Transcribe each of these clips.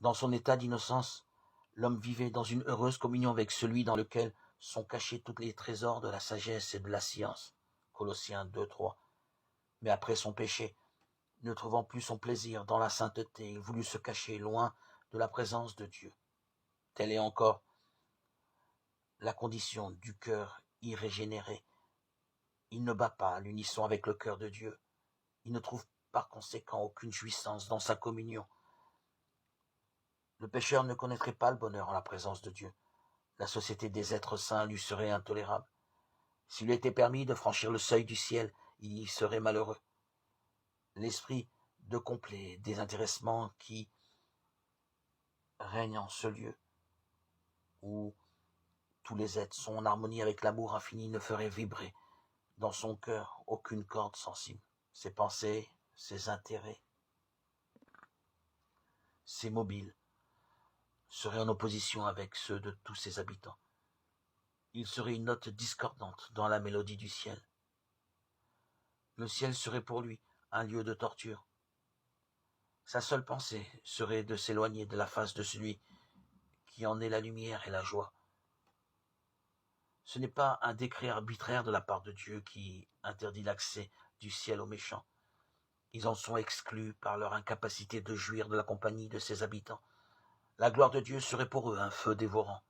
Dans son état d'innocence, l'homme vivait dans une heureuse communion avec celui dans lequel sont cachés tous les trésors de la sagesse et de la science. Colossiens 2:3. Mais après son péché, ne trouvant plus son plaisir dans la sainteté, il voulut se cacher loin de la présence de Dieu. Telle est encore la condition du cœur irrégénéré. Il ne bat pas à l'unisson avec le cœur de Dieu. Il ne trouve par conséquent aucune jouissance dans sa communion. Le pécheur ne connaîtrait pas le bonheur en la présence de Dieu. La société des êtres saints lui serait intolérable. S'il lui était permis de franchir le seuil du ciel, il y serait malheureux. L'esprit de complet désintéressement qui règne en ce lieu, où tous les êtres sont en harmonie avec l'amour infini, ne ferait vibrer dans son cœur aucune corde sensible. Ses pensées, ses intérêts, ses mobiles seraient en opposition avec ceux de tous ses habitants. Il serait une note discordante dans la mélodie du ciel. Le ciel serait pour lui un lieu de torture. Sa seule pensée serait de s'éloigner de la face de celui qui en est la lumière et la joie. Ce n'est pas un décret arbitraire de la part de Dieu qui interdit l'accès du ciel aux méchants. Ils en sont exclus par leur incapacité de jouir de la compagnie de ses habitants. La gloire de Dieu serait pour eux un feu dévorant.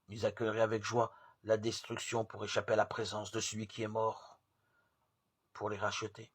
Ils accueilleraient avec joie la destruction pour échapper à la présence de celui qui est mort pour les racheter.